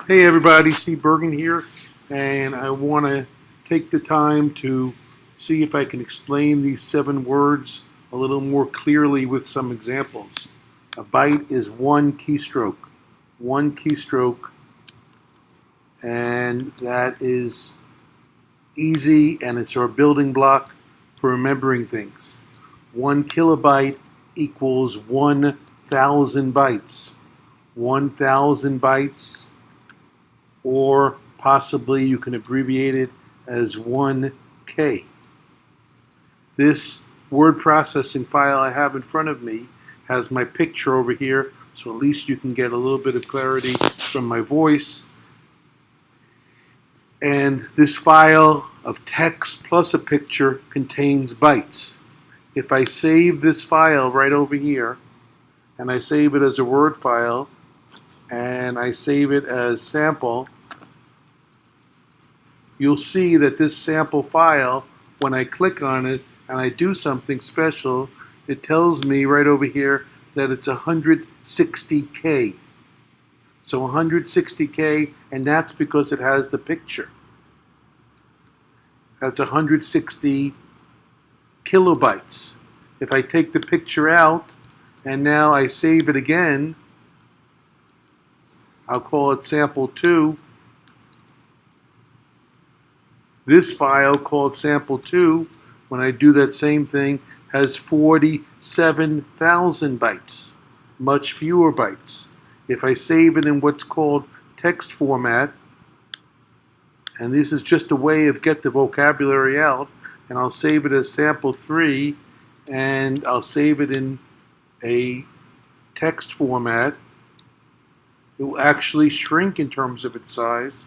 Hey everybody, Bergen here, and I want to take the time to see if I can explain these 7 words a little more clearly with some examples. A byte is one keystroke, and that is easy, and it's our building block for remembering things. 1 kilobyte equals 1,000 bytes. 1,000 bytes, or possibly you can abbreviate it as 1K. This word processing file I have in front of me has my picture over here, so at least you can get a little bit of clarity from my voice. And this file of text plus a picture contains bytes. If I save this file right over here, and I save it as a Word file, and I save it as sample, you'll see that this sample file, when I click on it and I do something special, it tells me right over here that it's 160K. So 160K, and that's because it has the picture. That's 160 kilobytes. If I take the picture out and now I save it again, I'll call it sample 2. This file called sample 2, when I do that same thing, has 47,000 bytes, much fewer bytes. If I save it in what's called text format, and this is just a way of get the vocabulary out, and I'll save it as sample 3, and I'll save it in a text format, it will actually shrink in terms of its size.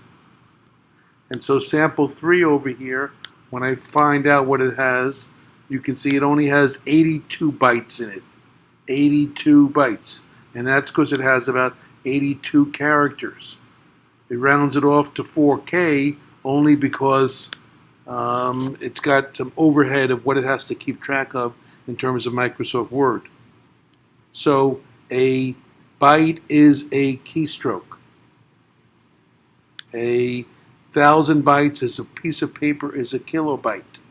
And so sample 3 over here, when I find out what it has, you can see it only has 82 bytes in it. 82 bytes. And that's because it has about 82 characters. It rounds it off to 4K only because it's got some overhead of what it has to keep track of in terms of Microsoft Word. So a byte is a keystroke. A 1,000 bytes is a piece of paper is a kilobyte.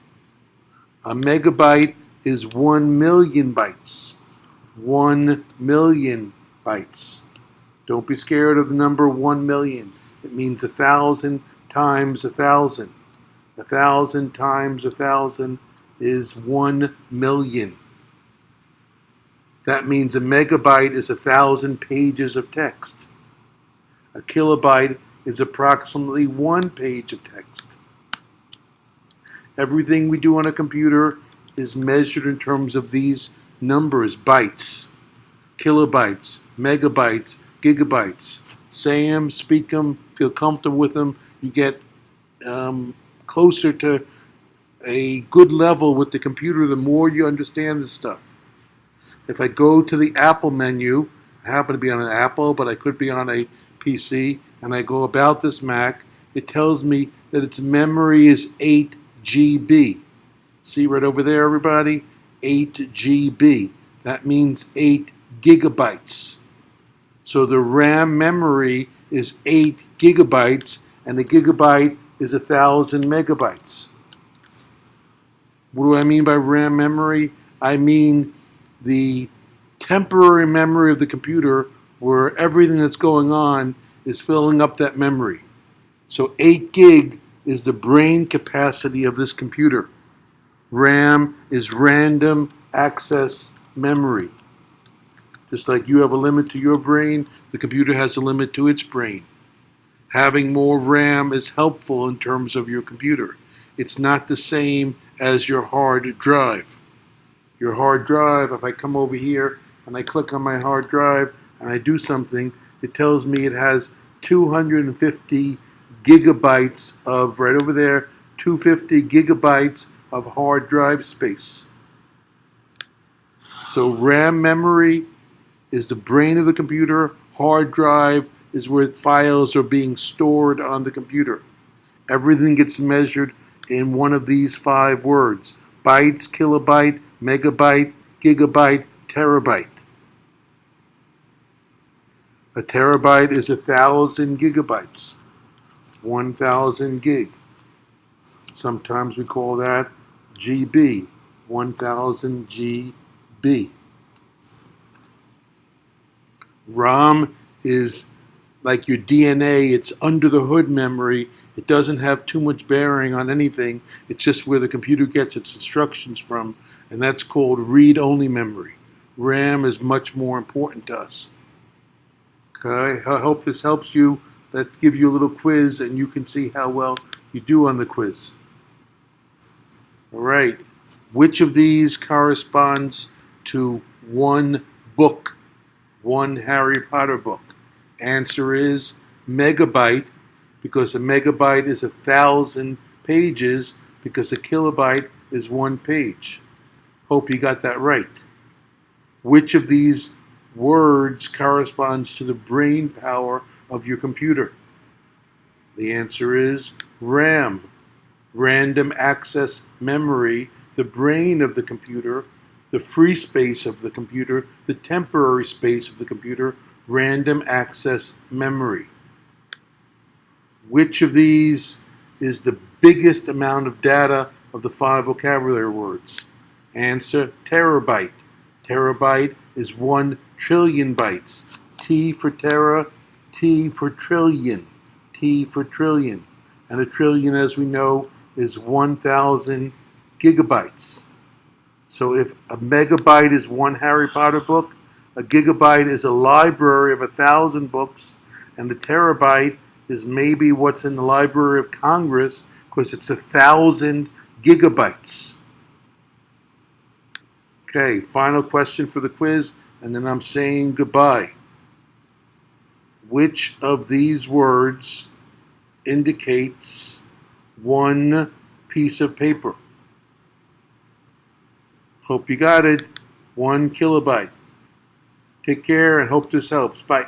A megabyte is 1,000,000 bytes. 1,000,000 bytes. Don't be scared of the number 1,000,000. It means 1,000 times 1,000. 1,000 times 1,000 is 1,000,000. That means a megabyte is 1,000 pages of text. A kilobyte is approximately 1 page of text. Everything we do on a computer is measured in terms of these numbers: bytes, kilobytes, megabytes, gigabytes. Say them, speak them, feel comfortable with them. You get closer to a good level with the computer the more you understand this stuff. If I go to the Apple menu, I happen to be on an Apple, but I could be on a PC, and I go about this Mac, it tells me that its memory is 8 GB. See right over there, everybody? 8 GB. That means 8 gigabytes. So the RAM memory is 8 gigabytes, and the gigabyte is 1,000 megabytes. What do I mean by RAM memory? I mean the temporary memory of the computer where everything that's going on is filling up that memory. So 8 gig is the brain capacity of this computer. RAM is random access memory. Just like you have a limit to your brain, the computer has a limit to its brain. Having more RAM is helpful in terms of your computer. It's not the same as your hard drive. Your hard drive, if I come over here and I click on my hard drive and I do something, it tells me it has 250 gigabytes of, right over there, 250 gigabytes of hard drive space. So RAM memory is the brain of the computer. Hard drive is where files are being stored on the computer. Everything gets measured in one of these 5 words: bytes, kilobyte, megabyte, gigabyte, terabyte. A terabyte is 1,000 gigabytes. 1,000 gig. Sometimes we call that GB. 1,000 GB. ROM is like your DNA. It's under the hood memory. It doesn't have too much bearing on anything. It's just where the computer gets its instructions from, and that's called read-only memory. RAM is much more important to us. Okay, I hope this helps you. Let's give you a little quiz, and you can see how well you do on the quiz. All right, which of these corresponds to one book? One Harry Potter book? Answer is megabyte, because a megabyte is 1,000 pages, because a kilobyte is one page. Hope you got that right. Which of these words corresponds to the brain power of your computer? The answer is RAM. Random access memory, the brain of the computer, the free space of the computer, the temporary space of the computer, random access memory. Which of these is the biggest amount of data of the 5 vocabulary words? Answer, terabyte. Terabyte is 1 trillion bytes. T for tera, T for trillion. T for trillion. And a trillion, as we know, is 1,000 gigabytes. So if a megabyte is one Harry Potter book, a gigabyte is a library of 1,000 books, and a terabyte is maybe what's in the Library of Congress, because it's 1,000 gigabytes. Okay, final question for the quiz, and then I'm saying goodbye. Which of these words indicates one piece of paper? Hope you got it. 1 kilobyte. Take care and hope this helps. Bye.